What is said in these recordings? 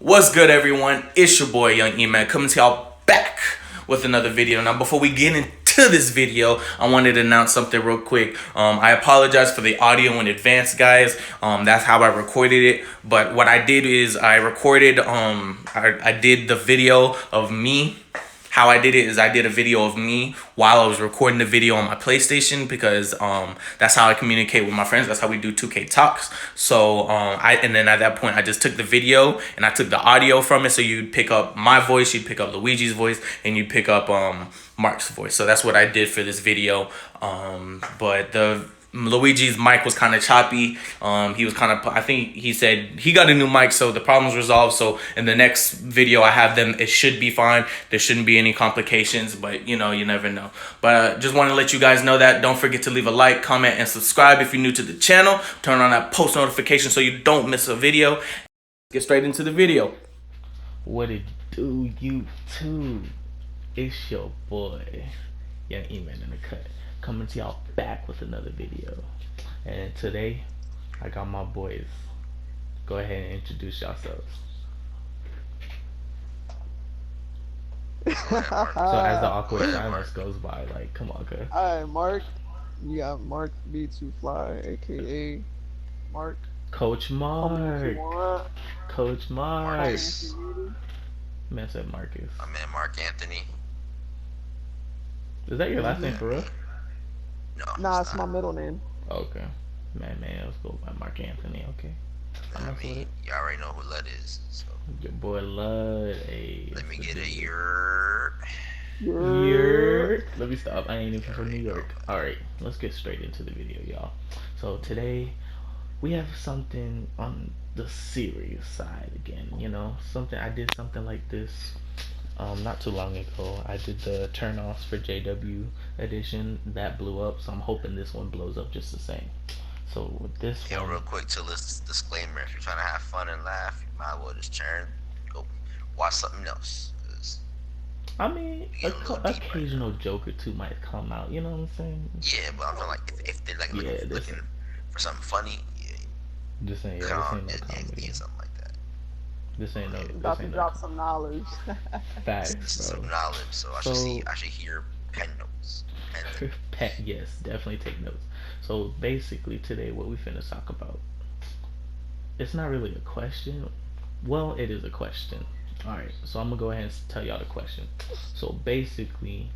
What's good, everyone? It's your boy Young E-Man coming to y'all back with another video. Now, before we get into this video, I wanted to announce something real quick. I apologize for the audio in advance, guys. That's how I recorded it. But what I did is I recorded, I did the video of me. How I did it is I did a video of me while I was recording the video on my PlayStation, because that's how I communicate with my friends. That's how we do 2K talks. So and then at that point I just took the video and I took the audio from it. So you'd pick up my voice, you'd pick up Luidjy's voice, and you'd pick up Mark's voice. So that's what I did for this video. But the Luidjy's mic was kind of choppy. He was kind of, I think he said he got a new mic, so the problem was resolved. So in the next video I have them, it should be fine. There shouldn't be any complications, but you know, you never know. But just want to let you guys know that. Don't forget to leave a like, comment, and subscribe if you're new to the channel. Turn on that post notification so you don't miss a video. Get straight into the video. What it do, YouTube? It's your boy, Young E-Man in the cut, coming to y'all back with another video. And today I got my boys. Go ahead and introduce yourselves. So as the awkward silence goes by, like, come on, cuz. Alright, Mark. You got Mark B2Fly, aka Mark. Coach Mark. Coach Mark. Marcus. Man said Marcus. My man Mark Anthony. Is that your last name for real? No. Nah, it's my middle name. Okay. Man, let's go by Mark Anthony, okay. I mean, you already know who Lud is. So Your boy Lud. Hey, let me get a year. Let me stop. I ain't even from New York. Alright, let's get straight into the video, y'all. So today we have something on the serious side again, you know. I did something like this not too long ago. I did the turn-offs for JW edition. That blew up, so I'm hoping this one blows up just the same. So with this one, Real quick to this disclaimer: if you're trying to have fun and laugh, you might as well just go watch something else. I mean, occasional joke or two might come out. You know what I'm saying? Yeah, but I'm feeling like if they're like looking for something funny, yeah, this ain't no comedy. Something like that. This ain't no. About to drop some knowledge. Facts, bro. Some knowledge, so I should hear pen notes. Yes, definitely take notes. So basically today what we finna talk about, it's not really a question. Well, it is a question. Alright, so I'm gonna go ahead and tell y'all the question. So basically,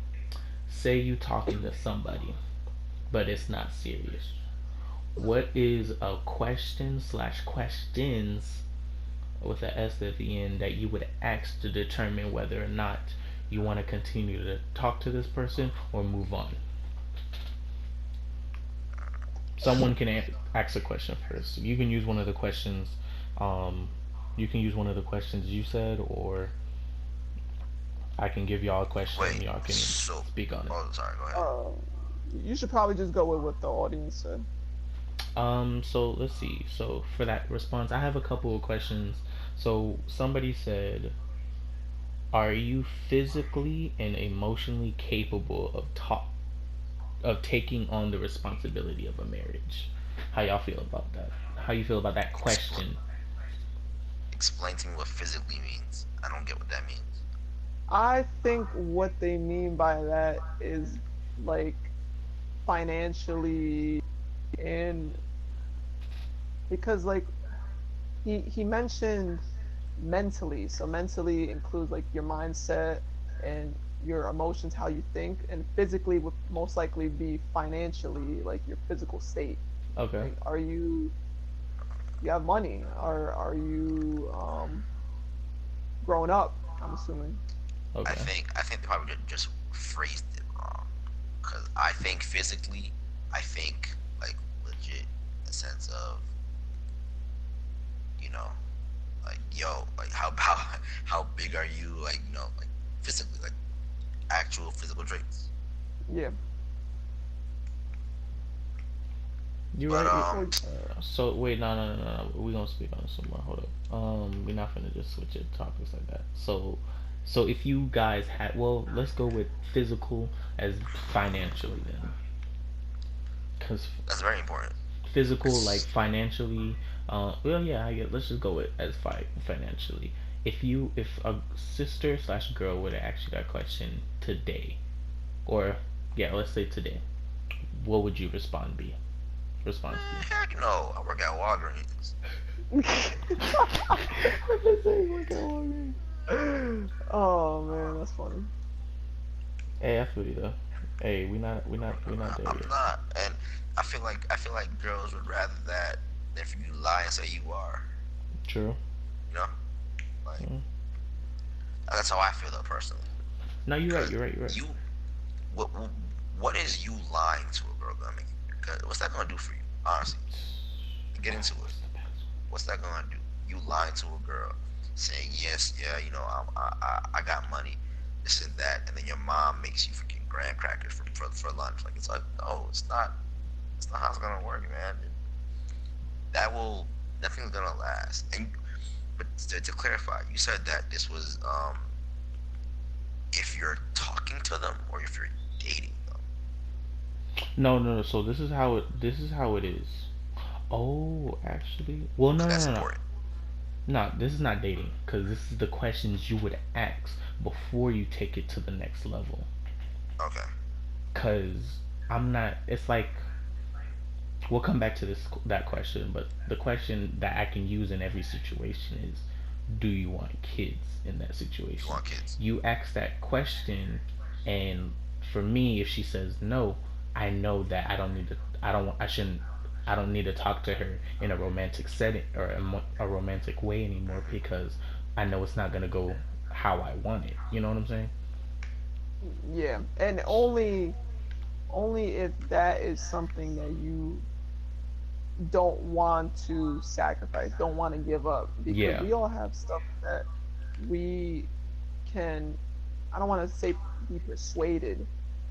say you talking to somebody, but it's not serious. What is a question/questions with an S at the end that you would ask to determine whether or not you want to continue to talk to this person or move on? Someone can ask a question first. You can use one of the questions. You can use one of the questions you said, or I can give y'all a question and y'all can speak on it. Oh, sorry. Go ahead. You should probably just go with what the audience said. So let's see. So for that response, I have a couple of questions. So somebody said, "Are you physically and emotionally capable of taking on the responsibility of a marriage?" How y'all feel about that? How you feel about that question? Explain to me what physically means. I don't get what that means. I think what they mean by that is like financially, and because like he mentioned mentally, so mentally includes like your mindset and your emotions, how you think, and physically would most likely be financially, like your physical state. Okay. Like, are you have money? Are you grown up? I'm assuming. Okay. I think they probably just phrased it wrong. Cause I think physically, I think like legit, in the sense of, you know, like like how big are you? Like, you know, like physically, like actual physical traits. Yeah. You right? So wait, no. We gonna speak on this some more. Hold up. We're not gonna just switch it topics like that. So if you guys had, well, let's go with physical as financially then, because That's very important. physical, like financially. Well, yeah, I get. Let's just go with as financially. if a sister slash girl would have asked you that question today, or yeah, let's say today, what would you response be? Heck no. I work at Walgreens. What they say? Look at Walgreens. Oh man, that's funny. Hey, I feel you though. Hey, we not there I'm yet. not, and I feel like girls would rather that than for you to lie and say you are. True. You know, like Mm. that's how I feel though personally. No, you're right. Because You're right. You're right. you, what what is you lying to a girl gonna make? What's that gonna do for you? Honestly, get into it. What's the best? What's that gonna do? You lying to a girl, saying yes, yeah, I got money, this and that, and then your mom makes you freaking graham crackers for lunch. Like it's like no, it's not how it's gonna work, man. That will nothing's gonna last. And but to clarify, you said that this was if you're talking to them or if you're dating them. No, no, no. So this is how it is. Oh, actually, well, no, Because no, that's no, no. important. No, this is not dating because this is the questions you would ask before you take it to the next level. Okay. Cause I'm not. It's like we'll come back to that question, but the question that I can use in every situation is, do you want kids in that You situation? want kids. You ask that question, and for me, if she says no, I know that I don't need to. I don't. I shouldn't. I don't need to talk to her in a romantic setting or a romantic way anymore because I know it's not gonna go how I want it. You know what I'm saying? Yeah, and only if that is something that you don't want to sacrifice, don't want to give up, because Yeah, we all have stuff that we can, I don't want to say be persuaded,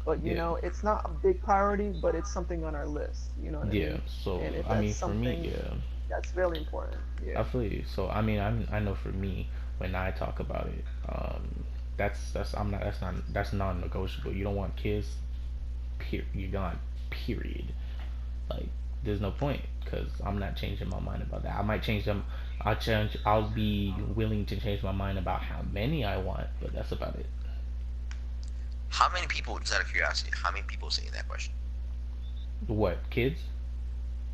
but yeah, it's not a big priority, but it's something on our list, you know what I yeah. mean? So And if I that's mean, for me, something yeah. that's really important, I yeah. feel you. So I mean, I know for me when I talk about it, that's I'm not that's non-negotiable. You don't want kids, you're gone. Period. Like there's no point because I'm not changing my mind about that. I might change them. I'll change. I'll be willing to change my mind about how many I want, but that's about it. How many people, just out of curiosity, how many people say that question? What kids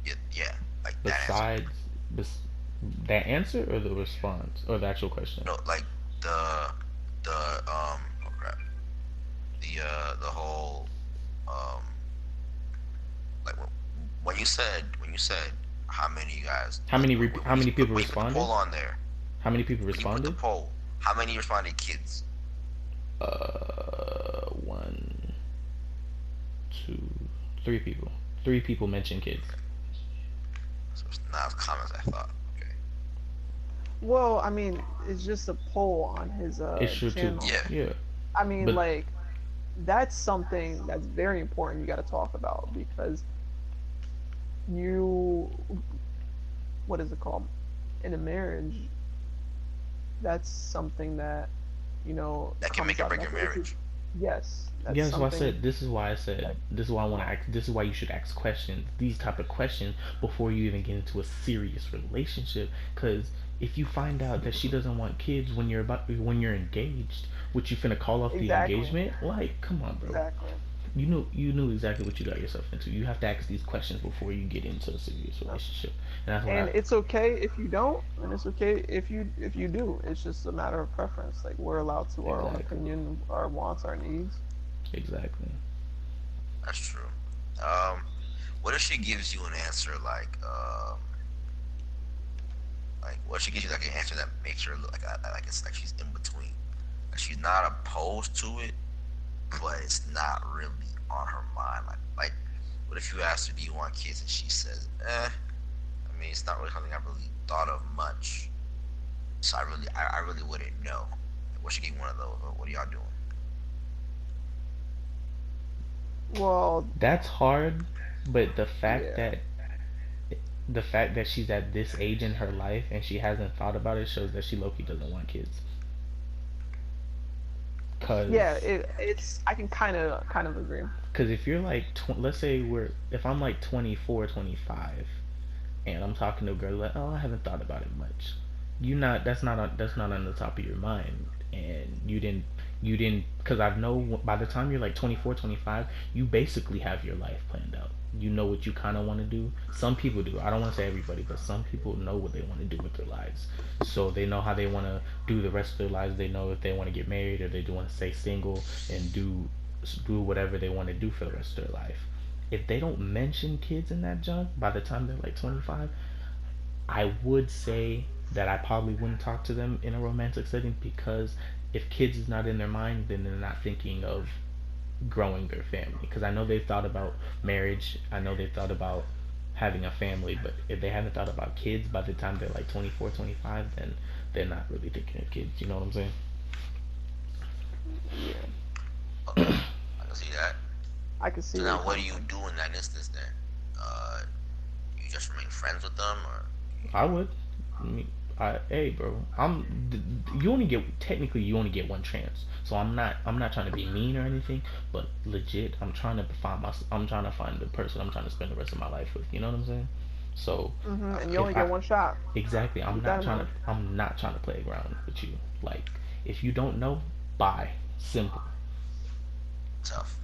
Yeah, yeah, like that answer. besides bes- that answer or the response or the actual question? No, like the oh crap, the whole um like when you said how many you guys like How many people when you put the responded? poll on there, How many people when you put the responded? poll, how many responded kids? One, two, three people. Three people mentioned kids. So it's not as common as I thought. Okay. Well, I mean, it's just a poll on his It's true too. channel. Yeah. Yeah, I mean, but like, that's something that's very important you got to talk about, because you, what is it called, in a marriage, that's something that That can comes make or up. break your marriage. Yes, that's yeah, that's why I something said this is why I said that, this is why I want to ask. This is why you should ask questions, these type of questions, before you even get into a serious relationship. Because if you find out that she doesn't want kids when you're engaged, which you finna call off the exactly, engagement, like, come on, bro. exactly. You knew exactly what you got yourself into. You have to ask these questions before you get into a serious Yep. relationship, and that's what And it's okay if you don't, and it's okay if you do. It's just a matter of preference. Like, we're allowed to our own exactly, opinion, our wants, our needs. exactly. That's true. Um, what if she gives you an answer like what if she gives you like an answer that makes her look like it's like she's in between, like she's not opposed to it, but it's not really on her mind. Like what if you ask her, do you want kids, and she says, I mean, it's not really something I really thought of much, so I really wouldn't know. What should get one of those? What are y'all doing? Well, That's hard, but yeah, the fact that she's at this age in her life and she hasn't thought about it shows that she low-key doesn't want kids. yeah. Cause, It's I can kind of agree. cause if you're like, let's say if I'm like 24, 25, and I'm talking to a girl like, oh, I haven't thought about it much. you not that's not on the top of your mind, and you didn't because I know by the time you're like 24, 25, you basically have your life planned out. You know what you kind of want to do. Some people do. I don't want to say everybody, but some people know what they want to do with their lives. So they know how they want to do the rest of their lives. They know if they want to get married or they do want to stay single and do whatever they want to do for the rest of their life. If they don't mention kids in that junk by the time they're like 25, I would say that I probably wouldn't talk to them in a romantic setting, because if kids is not in their mind, then they're not thinking of growing their family. Because I know they've thought about marriage, I know they've thought about having a family, but if they haven't thought about kids by the time they're like 24, 25, then they're not really thinking of kids. You know what I'm saying? Yeah, Okay, I can see that. I can see So where you're now, what do coming you from. do in that instance then? Uh, you just remain friends with them, or I would. I mean, hey, bro, you only get technically you only get one chance. So I'm not trying to be mean or anything, but legit, I'm trying to find the person I'm trying to spend the rest of my life with. You know what I'm saying? So And you okay, if only I get one shot. exactly, Keep that in mind. I'm not trying to play around with you. Like, if you don't know, bye. Simple. tough.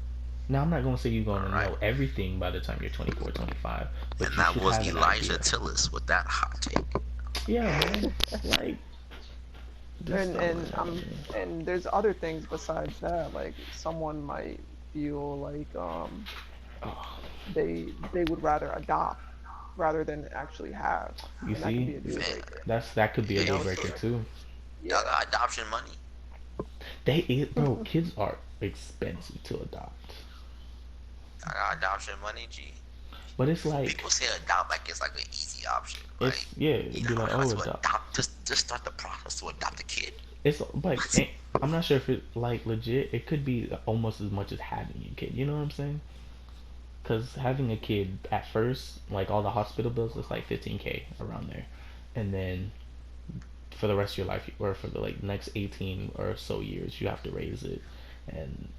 Now I'm not gonna say you're All gonna right, know everything by the time you're 24, 25, but and you that should was have an Elijah idea. Tillis with that hot take. Yeah, man. Like, just and don't. and I'm and there's other things besides that. Like someone might feel like Oh, they would rather adopt rather than actually have, you and that could see, be a deal Man, breaker. that could be a You yeah, deal know, so breaker too. y'all yeah. got adoption money. Bro, kids are expensive to adopt, Y'all got adoption money, G. but it's People like say adopt like it's like an easy option. it's Like yeah, you it'd know be how like, many oh, months to adopt. adopt? Just start the process to adopt a kid. It's like What? I'm not sure if it like legit. It could be almost as much as having a kid. You know what I'm saying? Because having a kid at first, like all the hospital bills, it's like 15K around there, and then for the rest of your life, or for the like next 18 or so years, you have to raise it, and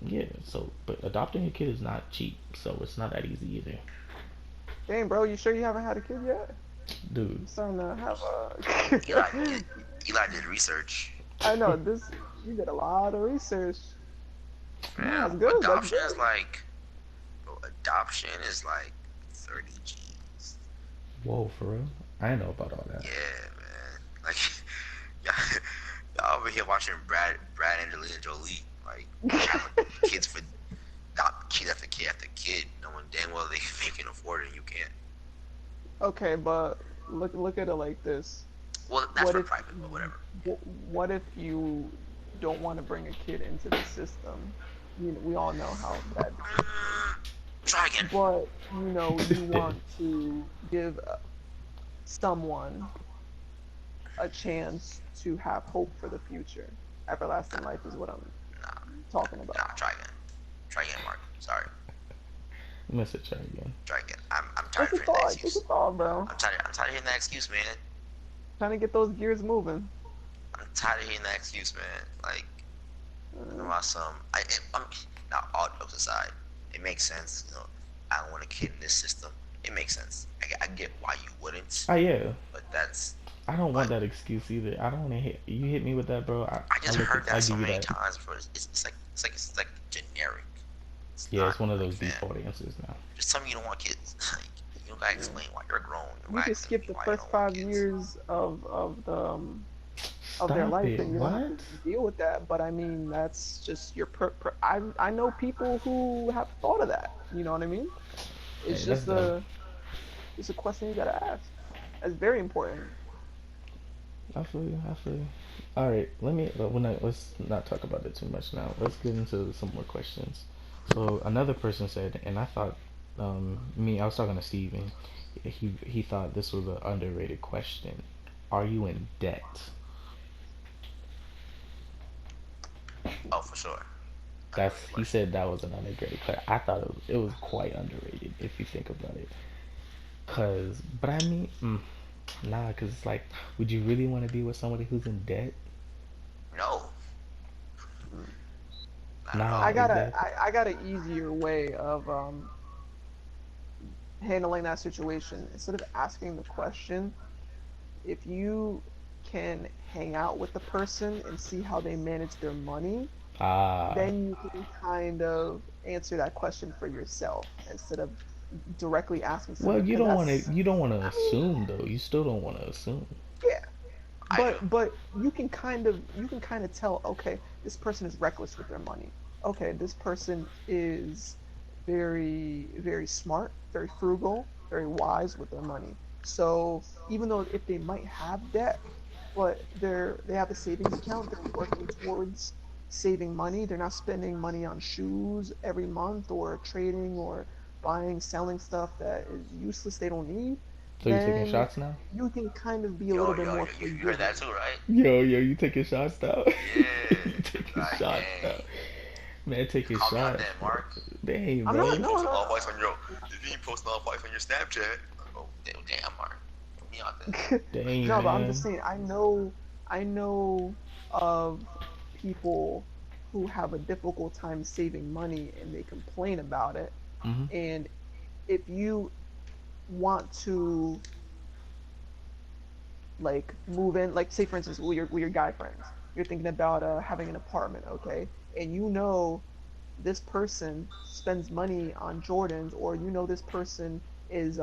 yeah. So, but adopting a kid is not cheap, so it's not that easy either, Dang, bro, you sure you haven't had a kid yet? dude. I'm starting to have Eli, a. Eli did research. I know this. You did a lot of research. Man, That's good. That's adoption is good. like, bro, adoption is like 30 G's. Whoa, for real? I didn't know about all that. Yeah, man. Like, y'all over here watching Brad Angelina Jolie, like having kids for adopt kid after kid after kid, knowing damn well they can afford it and you can't. Okay, but look at it like this. Well, that's What for if private, but whatever. what if you don't want to bring a kid into the system? You know, we all know how that goes. Try again. But you want to give someone a chance to have hope for the future. Everlasting life is what I'm Nah, talking about. nah, try again. Try again, Mark. Sorry. Message her again. Try again. I'm tired Take of a hearing that thought. Take a excuse. thought, bro. I'm tired of hearing that excuse, man. Trying to get those gears moving. I'm tired of hearing that excuse, man. Like, Uh, about some. I'm now all jokes aside, it makes sense. I don't want a kid in this system. It makes sense. I get why you wouldn't, Oh yeah, but that's. I don't want But that excuse either. I don't want to hit you. Hit me with that, bro. I I just look at. heard I that so give you many that. times before. It's like generic. It's Yeah, it's not one of like, those man, default answers now. just tell me you don't want kids. Like, you don't gotta yeah. explain why you're grown. You don't You gotta could explain to skip me the why you first don't want five kids. years of their Stop life, it. and you don't have to What? deal with that. But I mean, that's just your I know people who have thought of that. You know what I mean? Hey, It's that's just dumb. a question you gotta ask. That's very important. I feel you. I feel you. All right. Let's not talk about it too much now. Let's get into some more questions. So another person said, and I thought, I was talking to Steven. He thought this was an underrated question. Are you in debt? Oh, for sure. That's Underrated he question. said that was an underrated question. I thought it was quite underrated if you think about it. But I mean, nah, cause it's like, would you really want to be with somebody who's in debt? No, Mm. not at Nah, I all. got a exactly. I got an easier way of handling that situation. Instead of asking the question, if you can hang out with the person and see how they manage their money, Ah. then you can kind of answer that question for yourself instead of directly asking Well, someone. Because that's, you don't want to I mean, assume though. You still don't want to assume. yeah. I do. But you can kind of tell, okay, this person is reckless with their money. Okay, this person is very smart, very frugal, very wise with their money. So even though if they might have debt, but they have a savings account, they're working towards saving money. They're not spending money on shoes every month or trading or buying, selling stuff that is useless they don't need, So you taking then shots now? you can kind of be a little Yo, bit yo, more yo, you heard that forgiving. too, right? Yo, you taking shots now? Yeah. You taking Like, shots now? dang. Man, taking Call me out shots. there, Mark. Dang, I'm You not, bro. ain't no, posting no, all whites on your. You ain't posting all whites on your Snapchat. Oh, damn, Mark. Put me out there. no. Dang, No, but I'm just man. saying, I know of people who have a difficult time saving money and they complain about it. Mm-hmm. And if you want to like move in, like say for instance, with your guy friends, you're thinking about having an apartment, okay? And you know this person spends money on Jordans, or you know this person is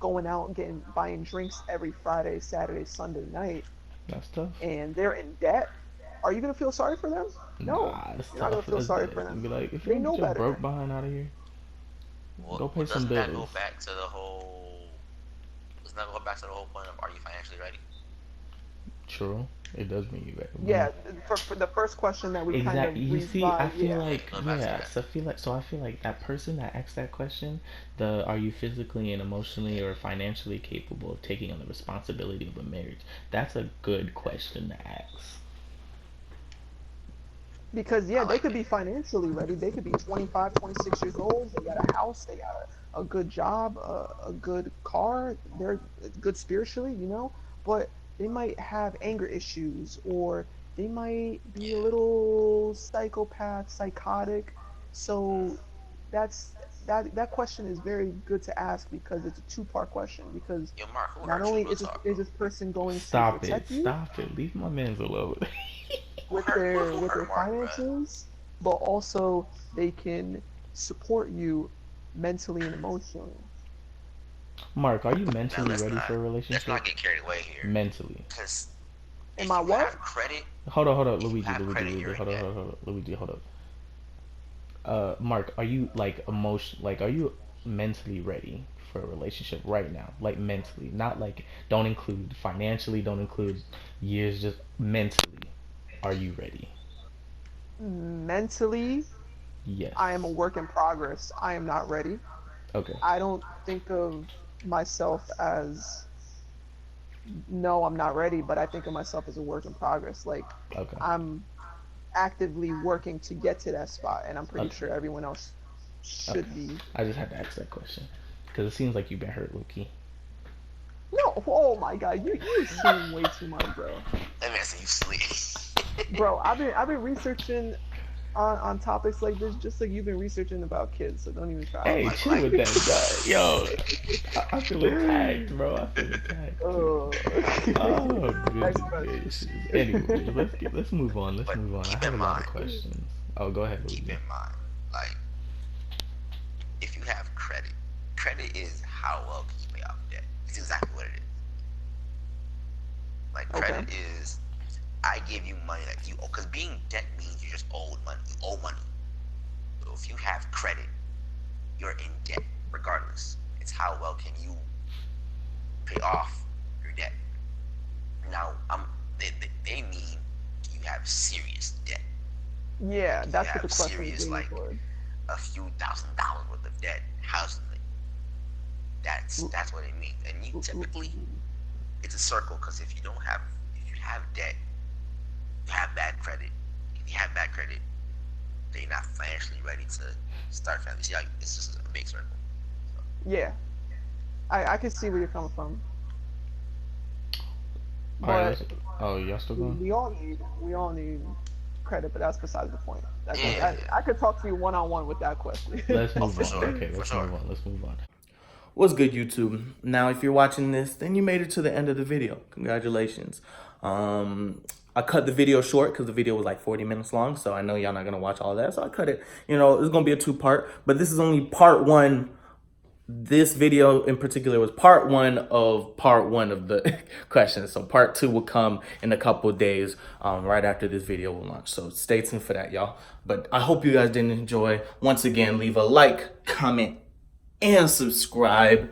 going out and getting buying drinks every Friday, Saturday, Sunday night, That's tough. and they're in debt. Are you gonna feel sorry for them? No, Nah, that's you're not gonna tough. feel sorry for That's them. be like, if you They don't know get your better. broke behind out of here, Well, go pay some doesn't that go bills. back to the whole? Doesn't that go back to the whole point of are you financially ready? True. It does mean you better. Yeah, for the first question that we kind of Exactly. You breezed see, I by, feel yeah. like Going back to that. so I feel like that person that asked that question, the are you physically and emotionally or financially capable of taking on the responsibility of a marriage? That's a good question to ask. Because I yeah, they like could it. be financially ready. They could be 25, 26 years old. They got a house. They got a good job, a good car. They're good spiritually, but they might have anger issues, or they might be a Yeah. little psychopath, psychotic. So that's that question is very good to ask because it's a two-part question. Because Yo, Mark, who not hurt you? only Real is this talk, is bro. this person going to Stop it. protect you Stop it. Leave my man's alone. Who with hurt? their Who with their hurt Mark, bro? finances, but also they can support you mentally and emotionally. Mark, are you Now mentally ready for a let's not relationship? get carried away here, Mentally. because Am if I you what? have credit, Hold up, if you Luigi, have Luigi, credit, Luigi, you're in hold up, debt. hold up, hold up, Luigi, hold up. Mark, are you like are you mentally ready for a relationship right now? Like mentally, not like don't include financially, don't include years, just mentally. Are you ready? Mentally, Yes. I am a work in progress. I am not ready. Okay. I don't think of myself as no, I'm not ready, but I think of myself as a work in progress. Like Okay. I'm actively working to get to that spot, and I'm pretty Okay. sure everyone else Okay. should be. I just had to ask that question because it seems like you've been hurt, Loki. No, oh my God, you assume way too much, bro. That man said you sleep. Bro, I've been researching on topics like this just like you've been researching about kids, so don't even try. Hey, chill with that guy. Yo, I feel attacked, it. bro. I feel attacked. Oh. Oh Next goodness gracious. question. Anyway, let's move on. Let's But move on. I keep have in a lot of mind, questions. Oh, go ahead, keep Luigi. in mind, like if you have credit, credit is how well can you pay off debt. It's exactly what it is. Like Okay. credit is, I give you money that you owe, because being debt means you just owe money. You owe money. So if you have credit, you're in debt regardless. It's how well can you pay off your debt. Now, they mean do you have serious debt? Yeah, Do you that's what have the question is serious, leaning like toward. a few $1,000s worth of debt, housing? That's what it means. And you typically, it's a circle, because if you have debt, you have bad credit. If you have bad credit, then you're not financially ready to start family. See, like, it's just a big circle. Yeah, I can see where you're coming from, All right, but oh, y'all still we, going? we all need credit, but that's besides the point. Yeah, I could talk to you one on one with that question. Let's oh, move for on. sure, Okay, for let's sure. move on. Let's move on. What's good, YouTube? Now, if you're watching this, then you made it to the end of the video. Congratulations. I cut the video short because the video was like 40 minutes long, so I know y'all not gonna watch all that, so I cut it. You know, it's gonna be a 2-part, but this is only part 1. This video in particular was part 1 of the questions. So part 2 will come in a couple of days, right after this video will launch. So stay tuned for that, y'all. But I hope you guys did enjoy. Once again, leave a like, comment, and subscribe.